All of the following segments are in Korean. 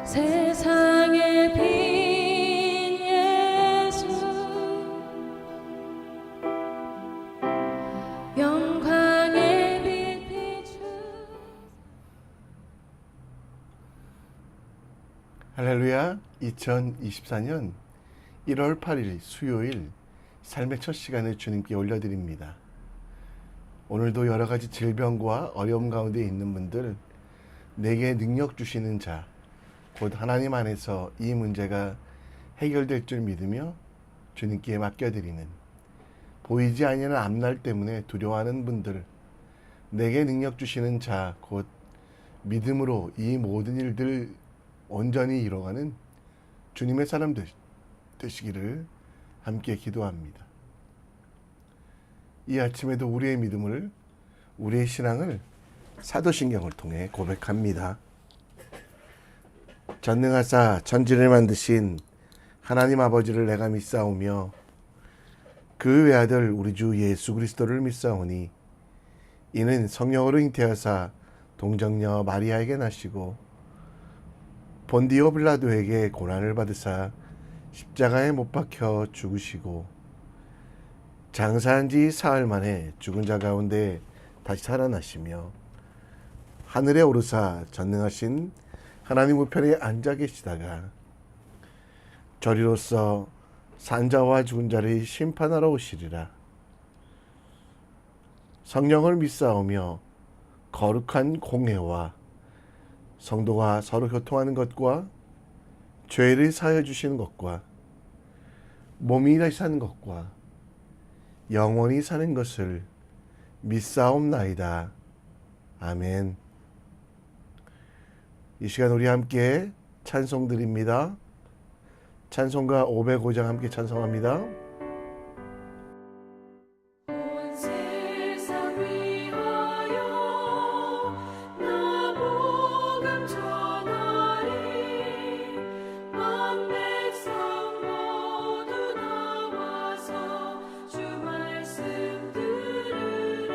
세상의 빛 예수 영광의 빛 비추. 할렐루야. 2024년 1월 8일 수요일 삶의 첫 시간을 주님께 올려드립니다. 오늘도 여러 가지 질병과 어려움 가운데 있는 분들, 내게 능력 주시는 자, 곧 하나님 안에서 이 문제가 해결될 줄 믿으며 주님께 맡겨드리는, 보이지 아니하는 앞날 때문에 두려워하는 분들, 내게 능력 주시는 자, 곧 믿음으로 이 모든 일들 온전히 이뤄가는 주님의 사람 되시기를 함께 기도합니다. 이 아침에도 우리의 믿음을, 우리의 신앙을 사도신경을 통해 고백합니다. 전능하사 천지를 만드신 하나님 아버지를 내가 믿사오며 그 외아들 우리 주 예수 그리스도를 믿사오니 이는 성령으로 잉태하사 동정녀 마리아에게 나시고 본디오 빌라도에게 고난을 받으사 십자가에 못 박혀 죽으시고 장사한 지 사흘 만에 죽은 자 가운데 다시 살아나시며 하늘에 오르사 전능하신 하나님 우편에 앉아 계시다가 저리로서 산자와 죽은 자를 심판하러 오시리라. 성령을 믿사오며 거룩한 공회와 성도가 서로 교통하는 것과 죄를 사하여 주시는 것과 몸이 다시 사는 것과 영원히 사는 것을 믿사옵나이다. 아멘. 이 시간 우리 함께 찬송 드립니다. 찬송가 505장 함께 찬송합니다. 온 세상 위하여 나 복음 전하리. 만 백성 모두 나와서 주 말씀 들으라.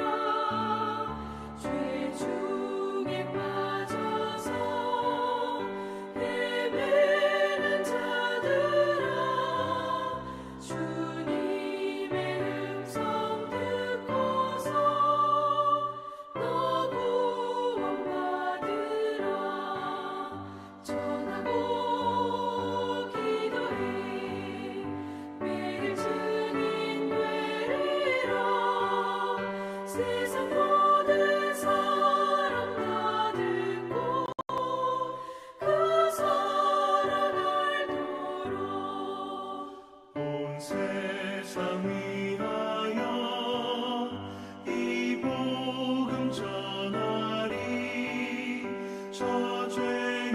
죄 중에 빠져서 헤매는 자들아, 주님의 음성 듣고서 너 구원받으라. 전하고 기도해 매일 증인 되리라. 세상 모든 사람 다 듣고 그 사랑 알도록. 온 세상 위하여 이 복음 전하리. 저죄인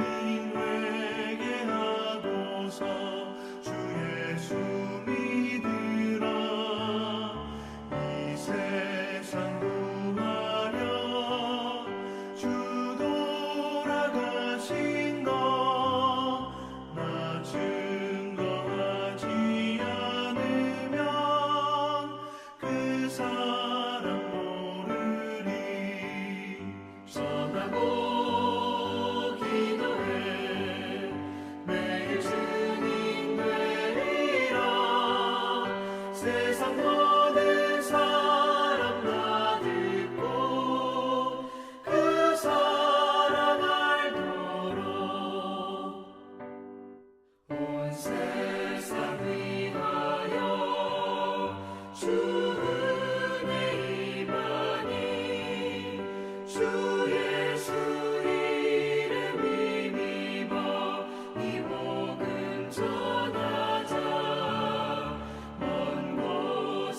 회개하고서 주 예수 믿으라. 이 세상 구하려 주 돌아가신 것 나 증거하지 않으면 그 사람 모르리. 전하고 기도해 매일 증인 되리라. 세상 모든 사람 다 듣고 그 사랑 알도록. 온 세상 위하여 주 은혜 임하니. 주 예수 이름 힘입어 이 복음 전하자. 먼 곳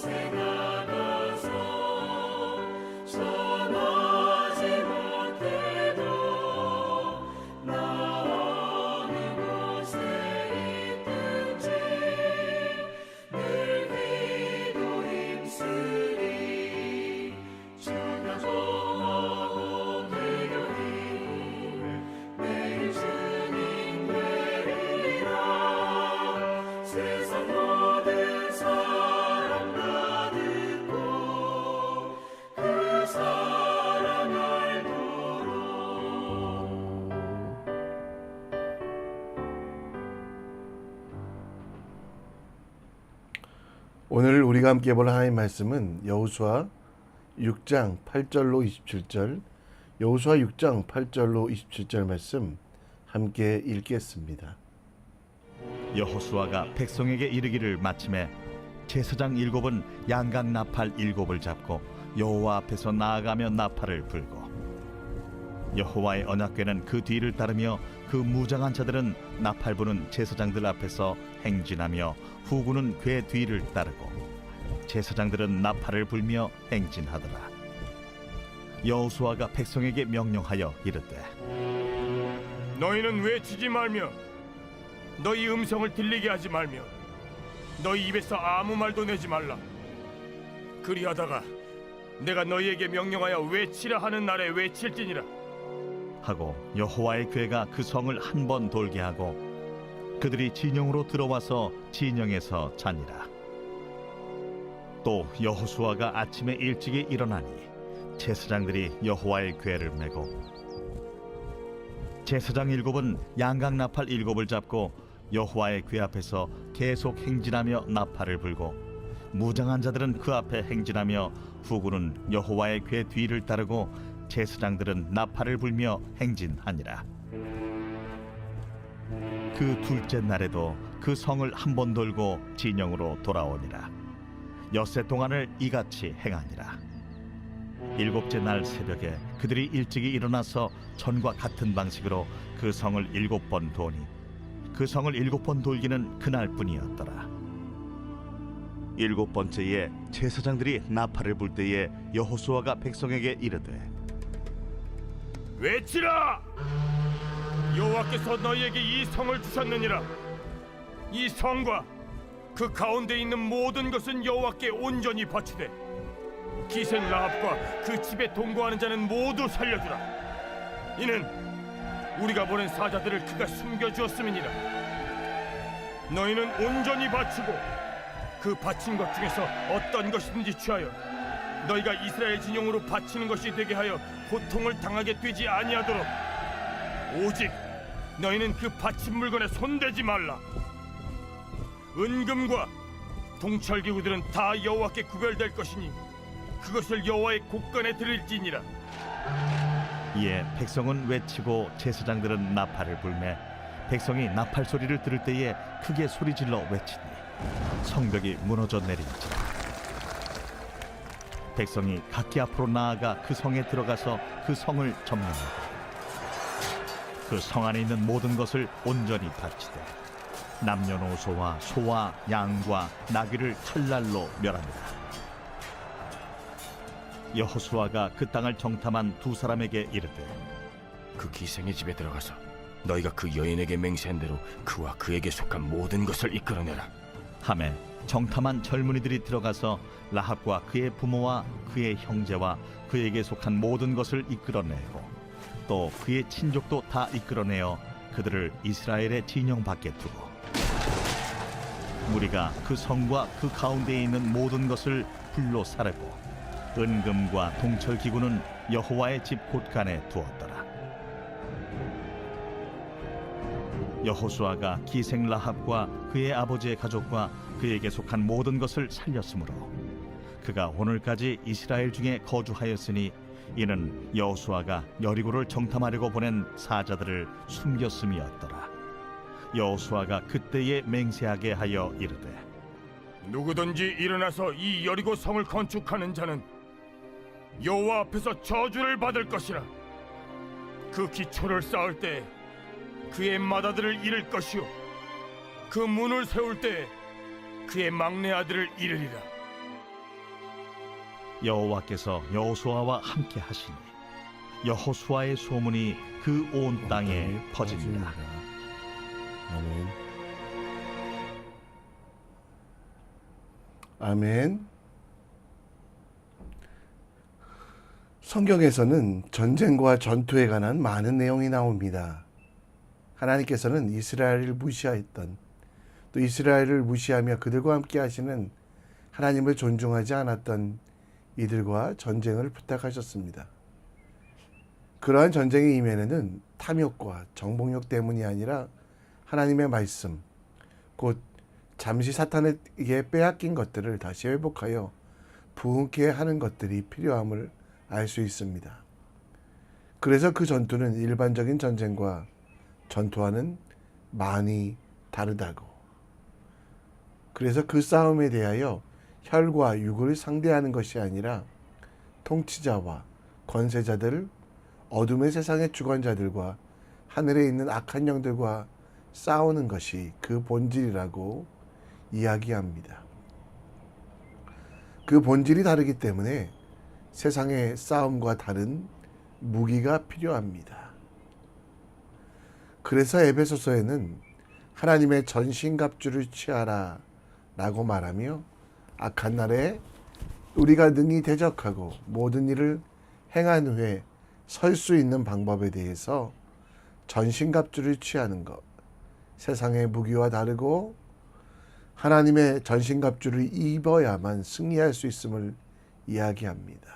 오늘 우리가 함께 볼 하나님의 말씀은 여호수아 6장 8절로 27절, 여호수아 6장 8절로 27절 말씀 함께 읽겠습니다. 여호수아가 백성에게 이르기를 마침에 제사장 7은 양각 나팔 7을 잡고 여호와 앞에서 나아가며 나팔을 불고 여호와의 언약궤는 그 뒤를 따르며 그 무장한 자들은 나팔 부는 제사장들 앞에서 행진하며 후군은 궤 뒤를 따르고 제사장들은 나팔을 불며 행진하더라. 여호수아가 백성에게 명령하여 이르되 너희는 외치지 말며 너희 음성을 들리게 하지 말며 너희 입에서 아무 말도 내지 말라. 그리하다가 내가 너희에게 명령하여 외치라 하는 날에 외칠지니라. 하고 여호와의 궤가 그 성을 한 번 돌게 하고 그들이 진영으로 들어와서 진영에서 자니라. 또 여호수아가 아침에 일찍이 일어나니 제사장들이 여호와의 궤를 메고 제사장 7은 양각 나팔 7을 잡고 여호와의 궤 앞에서 계속 행진하며 나팔을 불고 무장한 자들은 그 앞에 행진하며 후군은 여호와의 궤 뒤를 따르고 제사장들은 나팔을 불며 행진하니라. 그 둘째 날에도 그 성을 한 번 돌고 진영으로 돌아오니라. 엿새 동안을 이같이 행하니라. 7째 날 새벽에 그들이 일찍이 일어나서 전과 같은 방식으로 그 성을 7번 도니 그 성을 7번 돌기는 그날뿐이었더라. 7번째에 제사장들이 나팔을 불 때에 여호수아가 백성에게 이르되 외치라! 여호와께서 너희에게 이 성을 주셨느니라. 이 성과 그 가운데 있는 모든 것은 여호와께 온전히 바치되 기생 라합과 그 집에 동거하는 자는 모두 살려주라. 이는 우리가 보낸 사자들을 그가 숨겨주었음이니라. 너희는 온전히 바치고 그 바친 것 중에서 어떤 것이든지 취하여 너희가 이스라엘 진영으로 바치는 것이 되게 하여 고통을 당하게 되지 아니하도록 오직 너희는 그 바친 물건에 손대지 말라. 은금과 동철기구들은 다 여호와께 구별될 것이니 그것을 여호와의 곳간에 드릴지니라. 이에 백성은 외치고 제사장들은 나팔을 불매 백성이 나팔 소리를 들을 때에 크게 소리질러 외치니 성벽이 무너져 내린지라. 백성이 각기 앞으로 나아가 그 성에 들어가서 그 성을 점령하고 그 성 안에 있는 모든 것을 온전히 바치되 남녀노소와 소와 양과 나귀를 칼날로 멸하니라. 여호수아가 그 땅을 정탐한 두 사람에게 이르되 그 기생의 집에 들어가서 너희가 그 여인에게 맹세한 대로 그와 그에게 속한 모든 것을 이끌어내라. 하매 정탐한 젊은이들이 들어가서 라합과 그의 부모와 그의 형제와 그에게 속한 모든 것을 이끌어내고 또 그의 친족도 다 이끌어내어 그들을 이스라엘의 진영 밖에 두고 무리가 그 성과 그 가운데에 있는 모든 것을 불로 사르고 은금과 동철기구는 여호와의 집 곳간에 두었더라. 여호수아가 기생 라합과 그의 아버지의 가족과 그에게 속한 모든 것을 살렸으므로 그가 오늘까지 이스라엘 중에 거주하였으니 이는 여호수아가 여리고를 정탐하려고 보낸 사자들을 숨겼음이었더라. 여호수아가 그때에 맹세하게 하여 이르되 누구든지 일어나서 이 여리고 성을 건축하는 자는 여호와 앞에서 저주를 받을 것이라. 그 기초를 쌓을 때 그의 맏아들을 잃을 것이요 그 문을 세울 때 그의 막내 아들을 잃으리라. 여호와께서 여호수아와 함께 하시니 여호수아의 소문이 그 온 땅에 퍼집니다. 아멘. 아멘. 성경에서는 전쟁과 전투에 관한 많은 내용이 나옵니다. 하나님께서는 이스라엘을 무시하였던 또 이스라엘을 무시하며 그들과 함께 하시는 하나님을 존중하지 않았던 이들과 전쟁을 부탁하셨습니다. 그러한 전쟁의 이면에는 탐욕과 정복욕 때문이 아니라 하나님의 말씀, 곧 잠시 사탄에게 빼앗긴 것들을 다시 회복하여 부흥케 하는 것들이 필요함을 알 수 있습니다. 그래서 그 전투는 일반적인 전쟁과 전투와는 많이 다르다고. 그래서 그 싸움에 대하여 혈과 육을 상대하는 것이 아니라 통치자와 권세자들, 어둠의 세상의 주관자들과 하늘에 있는 악한 영들과 싸우는 것이 그 본질이라고 이야기합니다. 그 본질이 다르기 때문에 세상의 싸움과 다른 무기가 필요합니다. 그래서 에베소서에는 하나님의 전신갑주를 취하라 라고 말하며 악한 날에 우리가 능히 대적하고 모든 일을 행한 후에 설 수 있는 방법에 대해서 전신갑주를 취하는 것, 세상의 무기와 다르고 하나님의 전신갑주를 입어야만 승리할 수 있음을 이야기합니다.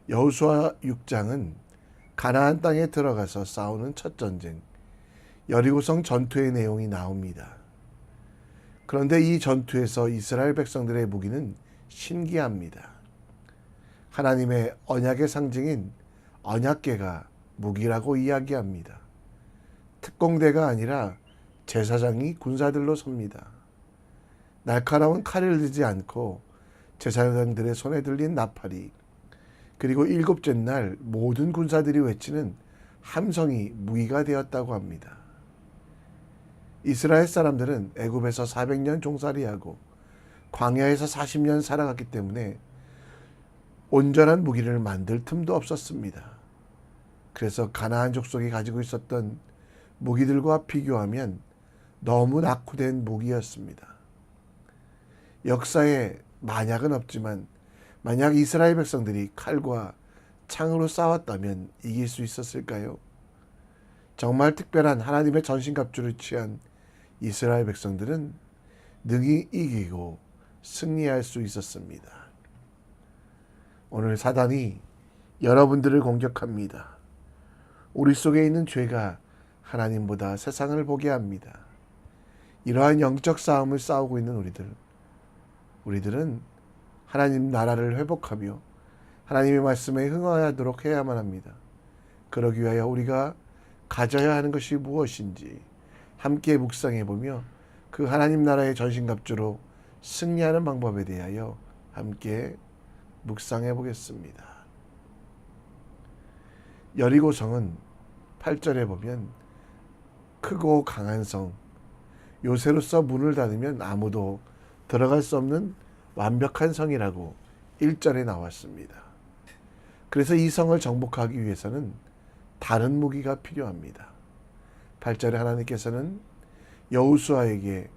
여호수아 6장은 가나안 땅에 들어가서 싸우는 첫 전쟁, 여리고성 전투의 내용이 나옵니다. 그런데 이 전투에서 이스라엘 백성들의 무기는 신기합니다. 하나님의 언약의 상징인 언약궤가 무기라고 이야기합니다. 특공대가 아니라 제사장이 군사들로 섭니다. 날카로운 칼을 들지 않고 제사장들의 손에 들린 나팔이, 그리고 일곱째 날 모든 군사들이 외치는 함성이 무기가 되었다고 합니다. 이스라엘 사람들은 애굽에서 400년 종살이하고 광야에서 40년 살아갔기 때문에 온전한 무기를 만들 틈도 없었습니다. 그래서 가나안 족속이 가지고 있었던 무기들과 비교하면 너무 낙후된 무기였습니다. 역사에 만약은 없지만 만약 이스라엘 백성들이 칼과 창으로 싸웠다면 이길 수 있었을까요? 정말 특별한 하나님의 전신갑주를 취한 이스라엘 백성들은 능히 이기고 승리할 수 있었습니다. 오늘 사단이 여러분들을 공격합니다. 우리 속에 있는 죄가 하나님보다 세상을 보게 합니다. 이러한 영적 싸움을 싸우고 있는 우리들은 하나님 나라를 회복하며 하나님의 말씀에 흥하도록 해야만 합니다. 그러기 위하여 우리가 가져야 하는 것이 무엇인지 함께 묵상해 보며 그 하나님 나라의 전신갑주로 승리하는 방법에 대하여 함께 묵상해 보겠습니다. 여리고성은 8절에 보면 크고 강한 성, 요새로서 문을 닫으면 아무도 들어갈 수 없는 완벽한 성이라고 1절에 나왔습니다. 그래서 이 성을 정복하기 위해서는 다른 무기가 필요합니다. 8절에 하나님께서는 여호수아에게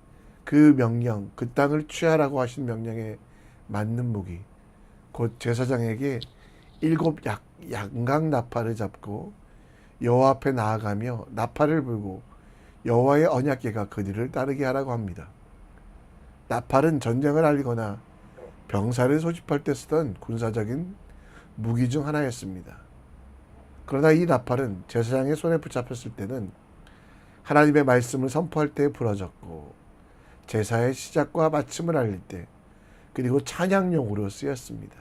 그 명령, 그 땅을 취하라고 하신 명령에 맞는 무기, 곧 제사장에게 7 양각 나팔을 잡고 여호와 앞에 나아가며 나팔을 불고 여호와의 언약궤가 그 뒤를 따르게 하라고 합니다. 나팔은 전쟁을 알리거나 병사를 소집할 때 쓰던 군사적인 무기 중 하나였습니다. 그러나 이 나팔은 제사장의 손에 붙잡혔을 때는 하나님의 말씀을 선포할 때 부러졌고 제사의 시작과 마침을 알릴 때, 그리고 찬양용으로 쓰였습니다.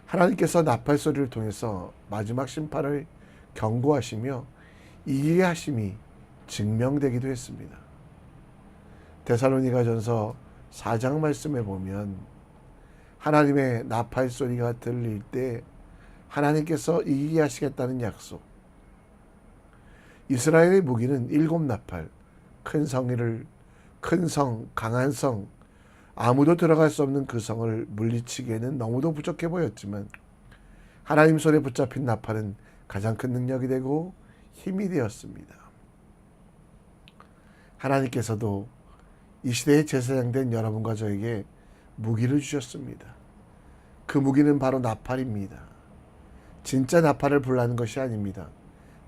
하나님께서 나팔 소리를 통해서 마지막 심판을 경고하시며 이기게 하심이 증명되기도 했습니다. 데살로니가전서 4장 말씀에 보면 하나님의 나팔 소리가 들릴 때 하나님께서 이기게 하시겠다는 약속, 이스라엘의 무기는 7 나팔, 큰 성, 강한 성, 아무도 들어갈 수 없는 그 성을 물리치기에는 너무도 부족해 보였지만 하나님 손에 붙잡힌 나팔은 가장 큰 능력이 되고 힘이 되었습니다. 하나님께서도 이 시대의 제사장 된 여러분과 저에게 무기를 주셨습니다. 그 무기는 바로 나팔입니다. 진짜 나팔을 불라는 것이 아닙니다.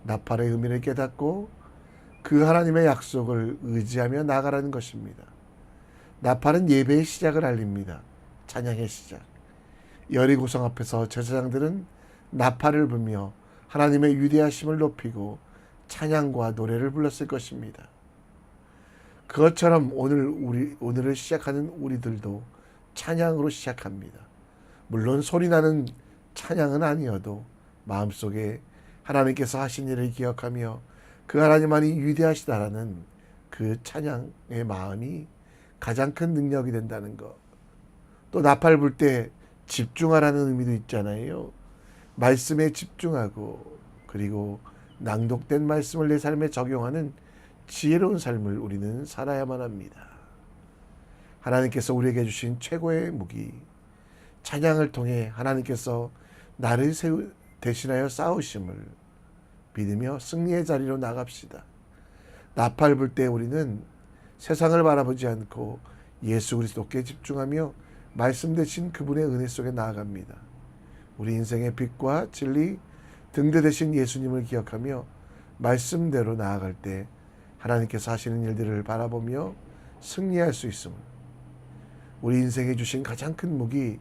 나팔의 의미를 깨닫고 그 하나님의 약속을 의지하며 나아가라는 것입니다. 나팔은 예배의 시작을 알립니다. 찬양의 시작. 여리고성 앞에서 제사장들은 나팔을 불며 하나님의 위대하심을 높이고 찬양과 노래를 불렀을 것입니다. 그것처럼 오늘을 시작하는 우리들도 찬양으로 시작합니다. 물론 소리나는 찬양은 아니어도 마음속에 하나님께서 하신 일을 기억하며 그 하나님만이 위대하시다라는 그 찬양의 마음이 가장 큰 능력이 된다는 것. 또 나팔 불 때 집중하라는 의미도 있잖아요. 말씀에 집중하고 그리고 낭독된 말씀을 내 삶에 적용하는 지혜로운 삶을 우리는 살아야만 합니다. 하나님께서 우리에게 주신 최고의 무기, 찬양을 통해 하나님께서 나를 대신하여 싸우심을 믿으며 승리의 자리로 나갑시다. 나팔 불 때 우리는 세상을 바라보지 않고 예수 그리스도께 집중하며 말씀 대신 그분의 은혜 속에 나아갑니다. 우리 인생의 빛과 진리, 등대 되신 예수님을 기억하며 말씀대로 나아갈 때 하나님께서 하시는 일들을 바라보며 승리할 수 있음을, 우리 인생에 주신 가장 큰 무기,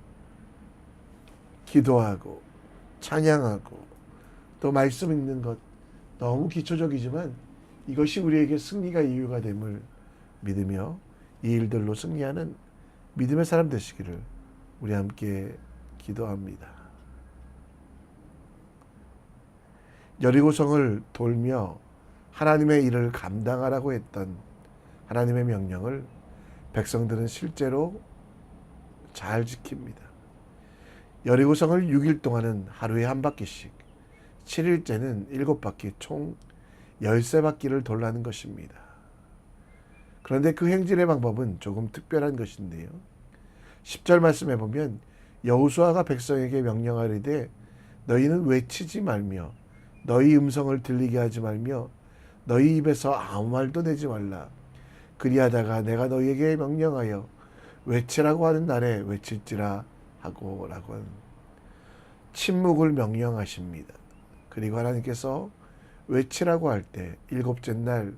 기도하고 찬양하고 또 말씀 읽는 것, 너무 기초적이지만 이것이 우리에게 승리가 이유가 됨을 믿으며 이 일들로 승리하는 믿음의 사람 되시기를 우리 함께 기도합니다. 여리고성을 돌며 하나님의 일을 감당하라고 했던 하나님의 명령을 백성들은 실제로 잘 지킵니다. 여리고성을 6일 동안은 하루에 한 바퀴씩, 7일째는 7바퀴, 총 13바퀴를 돌라는 것입니다. 그런데 그 행진의 방법은 조금 특별한 것인데요. 10절 말씀에 보면 여호수아가 백성에게 명령하리되 너희는 외치지 말며 너희 음성을 들리게 하지 말며 너희 입에서 아무 말도 내지 말라. 그리하다가 내가 너희에게 명령하여 외치라고 하는 날에 외칠지라 하고 라고 하는 침묵을 명령하십니다. 그리고 하나님께서 외치라고 할 때 7째 날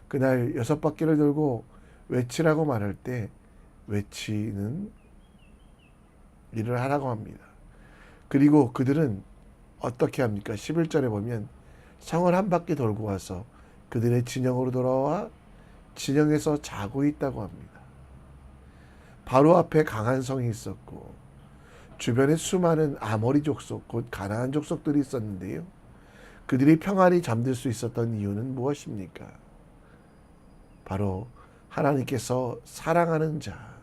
그날 6바퀴를 돌고 외치라고 말할 때 외치는 일을 하라고 합니다. 그리고 그들은 어떻게 합니까? 11절에 보면 성을 한 바퀴 돌고 와서 그들의 진영으로 돌아와 진영에서 자고 있다고 합니다. 바로 앞에 강한 성이 있었고 주변에 수많은 아모리 족속, 곧 가나안 족속들이 있었는데요. 그들이 평안히 잠들 수 있었던 이유는 무엇입니까? 바로 하나님께서 사랑하는 자,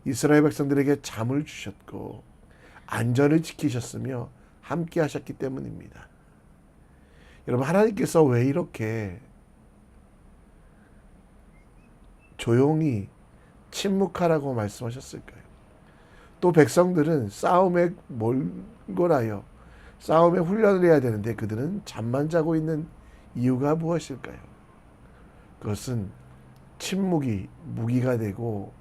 이스라엘 백성들에게 잠을 주셨고 안전을 지키셨으며 함께 하셨기 때문입니다. 여러분, 하나님께서 왜 이렇게 조용히 침묵하라고 말씀하셨을까요? 또 백성들은 싸움에 몰골하여 싸움에 훈련을 해야 되는데 그들은 잠만 자고 있는 이유가 무엇일까요? 그것은 침묵이 무기가 되고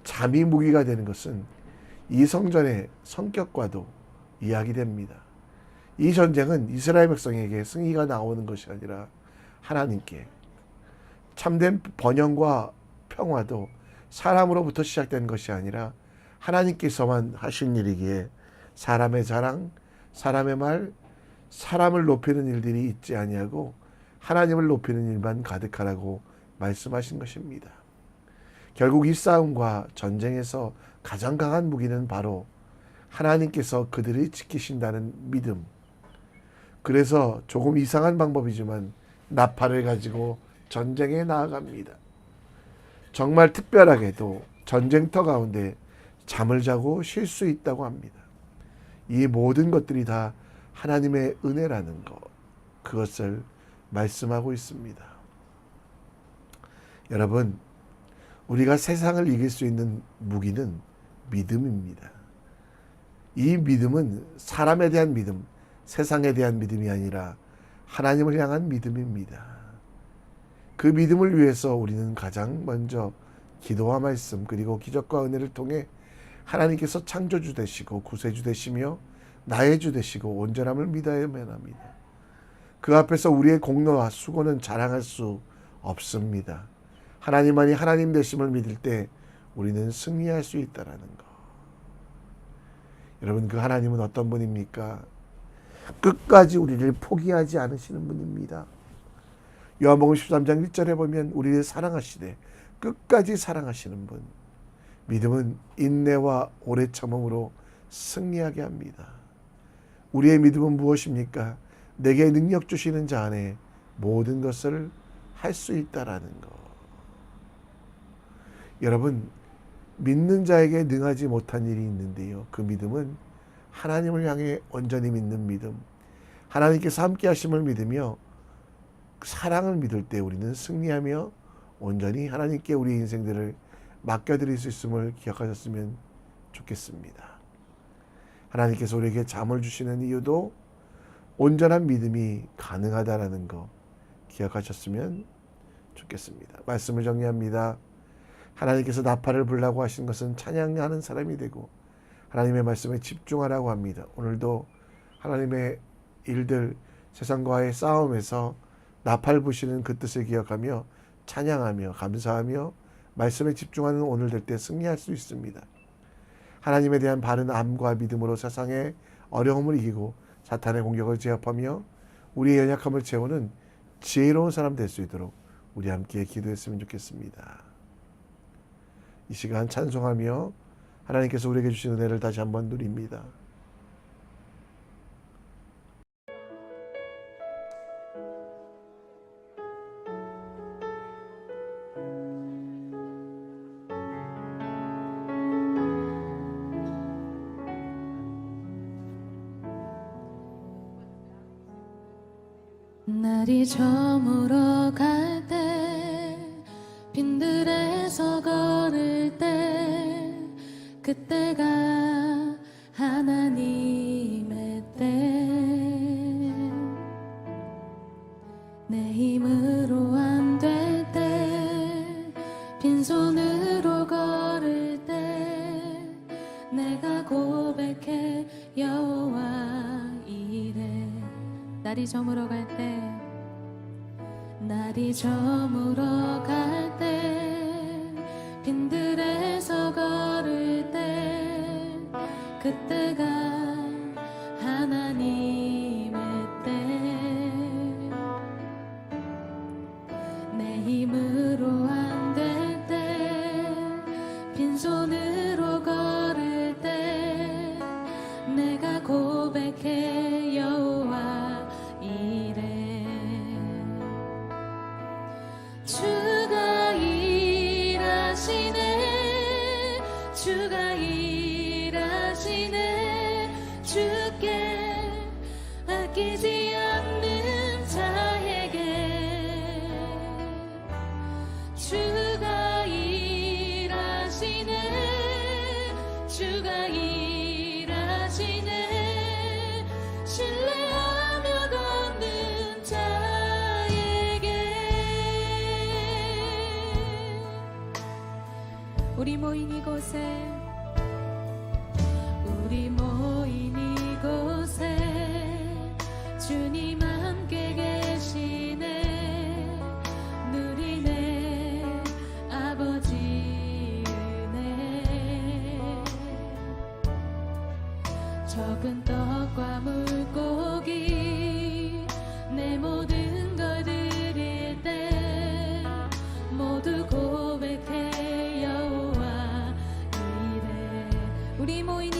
잠이 무기가 되는 것은 이 성전의 성격과도 이야기됩니다. 이 전쟁은 이스라엘 백성에게 승리가 나오는 것이 아니라 하나님께, 참된 번영과 평화도 사람으로부터 시작된 것이 아니라 하나님께서만 하신 일이기에 사람의 자랑, 사람의 말, 사람을 높이는 일들이 있지 아니하고 하나님을 높이는 일만 가득하라고 말씀하신 것입니다. 결국 이 싸움과 전쟁에서 가장 강한 무기는 바로 하나님께서 그들이 지키신다는 믿음. 그래서 조금 이상한 방법이지만 나팔을 가지고 전쟁에 나아갑니다. 정말 특별하게도 전쟁터 가운데 잠을 자고 쉴 수 있다고 합니다. 이 모든 것들이 다 하나님의 은혜라는 것, 그것을 말씀하고 있습니다. 여러분, 우리가 세상을 이길 수 있는 무기는 믿음입니다. 이 믿음은 사람에 대한 믿음, 세상에 대한 믿음이 아니라 하나님을 향한 믿음입니다. 그 믿음을 위해서 우리는 가장 먼저 기도와 말씀 그리고 기적과 은혜를 통해 하나님께서 창조주 되시고 구세주 되시며 나의 주 되시고 온전함을 믿어야만 합니다. 그 앞에서 우리의 공로와 수고는 자랑할 수 없습니다. 하나님만이 하나님 되심을 믿을 때 우리는 승리할 수 있다는 것. 여러분, 그 하나님은 어떤 분입니까? 끝까지 우리를 포기하지 않으시는 분입니다. 요한복음 13장 1절에 보면 우리를 사랑하시되 끝까지 사랑하시는 분. 믿음은 인내와 오래 참음으로 승리하게 합니다. 우리의 믿음은 무엇입니까? 내게 능력 주시는 자 안에 모든 것을 할 수 있다라는 것. 여러분, 믿는 자에게 능하지 못한 일이 있는데요. 그 믿음은 하나님을 향해 온전히 믿는 믿음. 하나님께서 함께 하심을 믿으며 사랑을 믿을 때 우리는 승리하며 온전히 하나님께 우리 인생들을 맡겨드릴 수 있음을 기억하셨으면 좋겠습니다. 하나님께서 우리에게 잠을 주시는 이유도 온전한 믿음이 가능하다라는 거 기억하셨으면 좋겠습니다. 말씀을 정리합니다. 하나님께서 나팔을 불라고 하신 것은 찬양하는 사람이 되고 하나님의 말씀에 집중하라고 합니다. 오늘도 하나님의 일들, 세상과의 싸움에서 나팔 부시는 그 뜻을 기억하며 찬양하며 감사하며 말씀에 집중하는 오늘 될 때 승리할 수 있습니다. 하나님에 대한 바른 암과 믿음으로 세상의 어려움을 이기고 사탄의 공격을 제압하며 우리의 연약함을 채우는 지혜로운 사람 될 수 있도록 우리 함께 기도했으면 좋겠습니다. 이 시간 찬송하며 하나님께서 우리에게 주신 은혜를 다시 한번 누립니다. 날이 저물어 갈 때 빈들에서 걸을 때 그때가 하나님의 때 내 힘으로 안 될 때 빈손으로 걸을 때 내가 고백해 여호와 이래 날이 저물어 갈 때 날이 저물어 갈 때 빈들에서 걸을 때 그때가 하나님의 때 내 힘으로 안 될 때 빈손으로 걸을 때 내가 고백해 여호와 이래 주가 일하시네 주가 일하시네 주께 아끼지 않는 자에게 주가 일하시네 주가 일하시네 신뢰하며 걷는 자에게 우리 모인 이곳에 주님 함께 계시네 누리네 아버지 은혜 적은 떡과 물고기 내 모든 걸 드릴 때 모두 고백해 여호와 이래 우리 모인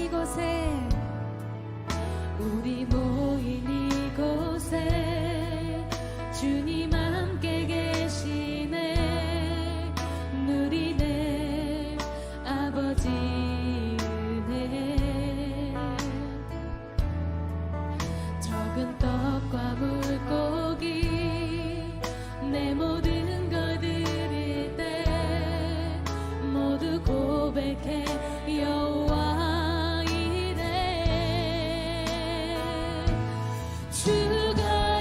이곳에 주님 함께 계시네 누리네 아버지 은혜 적은 떡과 물고기 내 모든 걸 드릴 때 모두 고백해 여호와 이래 주가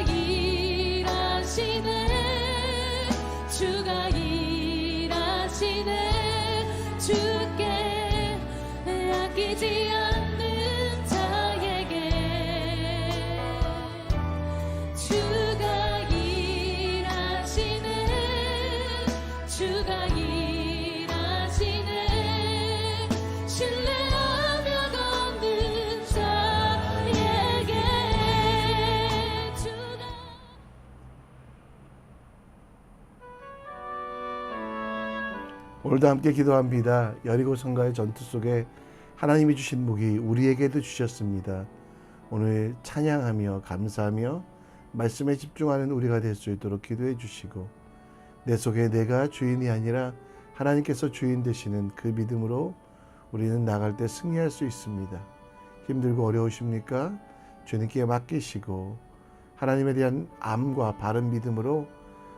일하시네 주께 아끼지 않는 자에게 주가 일하시네 주가 일하시네 신뢰하며 걷는 자에게 주가 오늘도 함께 기도합니다. 여리고 성과의 전투 속에 하나님이 주신 무기 우리에게도 주셨습니다. 오늘 찬양하며 감사하며 말씀에 집중하는 우리가 될 수 있도록 기도해 주시고, 내 속에 내가 주인이 아니라 하나님께서 주인 되시는 그 믿음으로 우리는 나갈 때 승리할 수 있습니다. 힘들고 어려우십니까? 주님께 맡기시고 하나님에 대한 암과 바른 믿음으로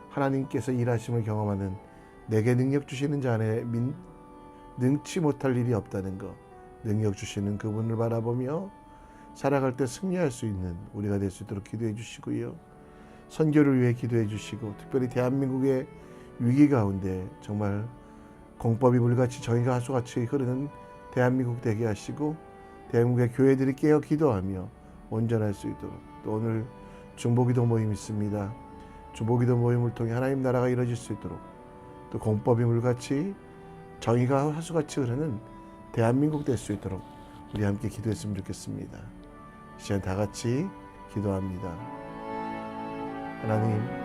하나님께서 일하심을 경험하는, 내게 능력 주시는 자 안에 능치 못할 일이 없다는 것, 능력 주시는 그분을 바라보며 살아갈 때 승리할 수 있는 우리가 될 수 있도록 기도해 주시고요. 선교를 위해 기도해 주시고, 특별히 대한민국의 위기 가운데 정말 공법이 물같이 정의가 하수같이 흐르는 대한민국 되게 하시고, 대한민국의 교회들이 깨어 기도하며 온전할 수 있도록, 또 오늘 중보기도 모임 있습니다. 중보기도 모임을 통해 하나님 나라가 이루어질 수 있도록, 또 공법이 물같이 정의가 하수같이 흐르는 대한민국 될 수 있도록 우리 함께 기도했으면 좋겠습니다. 이 시간 다 같이 기도합니다. 하나님,